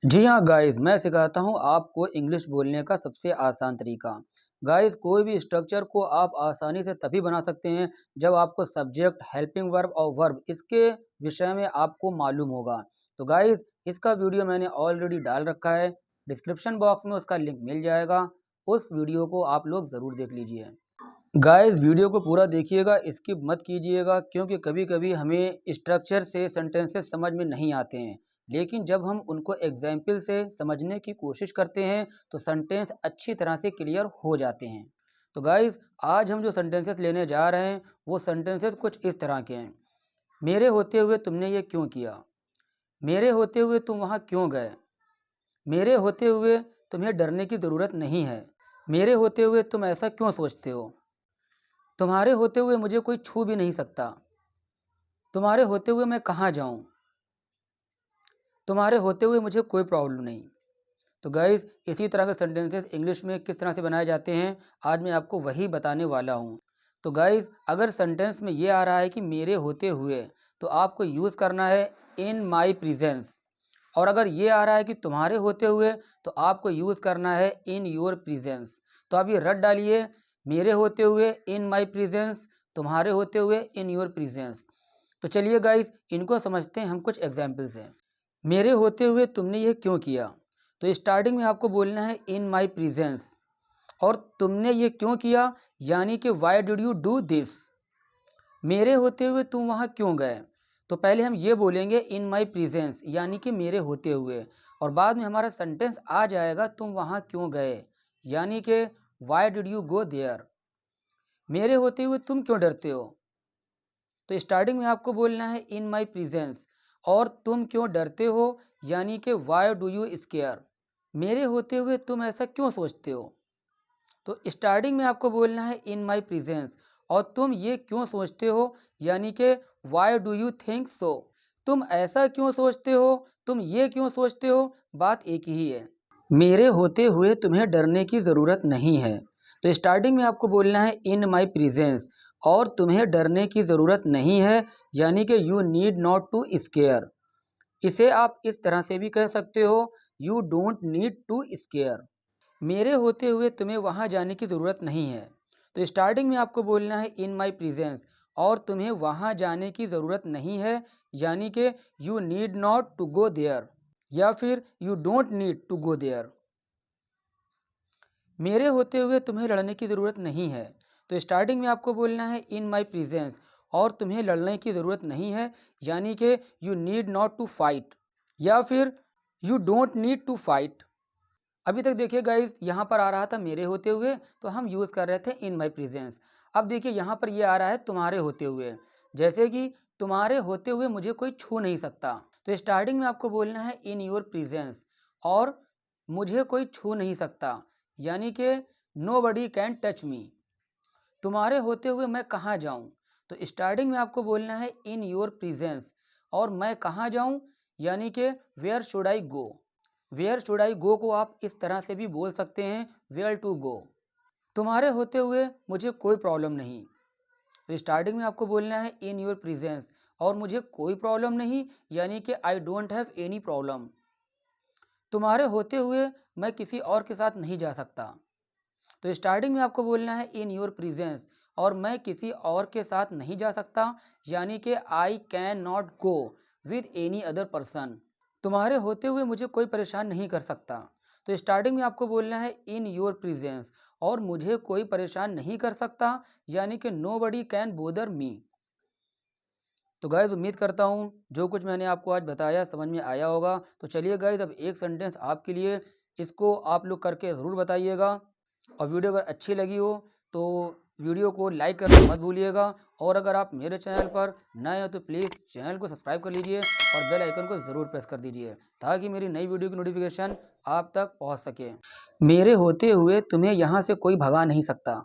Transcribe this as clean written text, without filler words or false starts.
जी हाँ गाइस, मैं सिखाता हूँ आपको इंग्लिश बोलने का सबसे आसान तरीका। गाइस, कोई भी स्ट्रक्चर को आप आसानी से तभी बना सकते हैं जब आपको सब्जेक्ट, हेल्पिंग वर्ब और वर्ब इसके विषय में आपको मालूम होगा। तो गाइस, इसका वीडियो मैंने ऑलरेडी डाल रखा है, डिस्क्रिप्शन बॉक्स में उसका लिंक मिल जाएगा। उस वीडियो को आप लोग ज़रूर देख लीजिए। गाइस, वीडियो को पूरा देखिएगा, स्किप मत कीजिएगा, क्योंकि कभी कभी हमें स्ट्रक्चर से सेंटेंसेस समझ में नहीं आते हैं, लेकिन जब हम उनको एग्जाम्पल से समझने की कोशिश करते हैं तो सेंटेंस अच्छी तरह से क्लियर हो जाते हैं। तो गाइस, आज हम जो सेंटेंसेस लेने जा रहे हैं वो सेंटेंसेस कुछ इस तरह के हैं। मेरे होते हुए तुमने ये क्यों किया? मेरे होते हुए तुम वहाँ क्यों गए? मेरे होते हुए तुम्हें डरने की ज़रूरत नहीं है। मेरे होते हुए तुम ऐसा क्यों सोचते हो? तुम्हारे होते हुए मुझे कोई छू भी नहीं सकता। तुम्हारे होते हुए मैं कहाँ जाऊँ? तुम्हारे होते हुए मुझे कोई प्रॉब्लम नहीं। तो गाइस, इसी तरह के सेंटेंसेस इंग्लिश में किस तरह से बनाए जाते हैं आज मैं आपको वही बताने वाला हूँ। तो गाइस, अगर सेंटेंस में ये आ रहा है कि मेरे होते हुए, तो आपको यूज़ करना है इन माई प्रेजेंस। और अगर ये आ रहा है कि तुम्हारे होते हुए, तो आपको यूज़ करना है इन योर प्रेजेंस। तो आप ये रट डालिए, मेरे होते हुए इन माई प्रेजेंस, तुम्हारे होते हुए इन योर प्रेजेंस। तो चलिए गाइस, इनको समझते हैं हम कुछ एग्जाम्पल से। मेरे होते हुए तुमने ये क्यों किया? तो स्टार्टिंग में आपको बोलना है इन माई प्रेजेंस, और तुमने ये क्यों किया यानी कि why did you do this. मेरे होते हुए तुम वहाँ क्यों गए? तो पहले हम ये बोलेंगे इन माई प्रेजेंस यानी कि मेरे होते हुए, और बाद में हमारा सेंटेंस आ जाएगा तुम वहाँ क्यों गए यानी कि why did you go there. मेरे होते हुए तुम क्यों डरते हो? तो स्टार्टिंग में आपको बोलना है इन माई प्रेजेंस, और तुम क्यों डरते हो यानी कि वाई डू यू स्केयर। मेरे होते हुए तुम ऐसा क्यों सोचते हो? तो स्टार्टिंग में आपको बोलना है इन माई प्रेजेंस, और तुम ये क्यों सोचते हो यानी कि why do you think so. तुम ऐसा क्यों सोचते हो, तुम ये क्यों सोचते हो, बात एक ही है। मेरे होते हुए तुम्हें डरने की ज़रूरत नहीं है। तो स्टार्टिंग में आपको बोलना है इन माई प्रेजेंस, और तुम्हें डरने की ज़रूरत नहीं है यानी कि you need not to scare. इसे आप इस तरह से भी कह सकते हो, you don't need to scare. मेरे होते हुए तुम्हें वहाँ जाने की ज़रूरत नहीं है। तो स्टार्टिंग में आपको बोलना है इन माई प्रेजेंस, और तुम्हें वहाँ जाने की ज़रूरत नहीं है यानी कि you need not to go there, या फिर you don't need to go there. मेरे होते हुए तुम्हें लड़ने की ज़रूरत नहीं है। तो स्टार्टिंग में आपको बोलना है इन माई प्रेजेंस, और तुम्हें लड़ने की ज़रूरत नहीं है यानी कि you need not to fight, या फिर you don't need to fight. अभी तक देखिए गाइज, यहाँ पर आ रहा था मेरे होते हुए, तो हम यूज़ कर रहे थे इन माई प्रेजेंस। अब देखिए यहाँ पर ये आ रहा है तुम्हारे होते हुए, जैसे कि तुम्हारे होते हुए मुझे कोई छू नहीं सकता। तो स्टार्टिंग में आपको बोलना है इन योर प्रेजेंस, और मुझे कोई छू नहीं सकता यानी कि nobody can touch me. तुम्हारे होते हुए मैं कहाँ जाऊँ? तो स्टार्टिंग में आपको बोलना है इन योर प्रेजेंस, और मैं कहाँ जाऊँ यानी कि where should I go. Where should I go को आप इस तरह से भी बोल सकते हैं, वेयर टू गो। तुम्हारे होते हुए मुझे कोई प्रॉब्लम नहीं। तो स्टार्टिंग में आपको बोलना है इन योर प्रेजेंस, और मुझे कोई प्रॉब्लम नहीं यानी कि I don't have any problem. तुम्हारे होते हुए मैं किसी और के साथ नहीं जा सकता। तो स्टार्टिंग में आपको बोलना है इन योर प्रेजेंस, और मैं किसी और के साथ नहीं जा सकता यानी कि I can not go with any other person. तुम्हारे होते हुए मुझे कोई परेशान नहीं कर सकता। तो स्टार्टिंग में आपको बोलना है इन योर प्रेजेंस, और मुझे कोई परेशान नहीं कर सकता यानी कि नो बडी कैन बोदर मी। तो गाइज़, उम्मीद करता हूँ जो कुछ मैंने आपको आज बताया समझ में आया होगा। तो चलिए गाइज़, अब एक सेंटेंस आपके लिए, इसको आप लोग करके ज़रूर बताइएगा। और वीडियो अगर अच्छी लगी हो तो वीडियो को लाइक करना मत भूलिएगा, और अगर आप मेरे चैनल पर नए हो तो प्लीज़ चैनल को सब्सक्राइब कर लीजिए और बेल आइकन को ज़रूर प्रेस कर दीजिए, ताकि मेरी नई वीडियो की नोटिफिकेशन आप तक पहुंच सके। मेरे होते हुए तुम्हें यहाँ से कोई भगा नहीं सकता।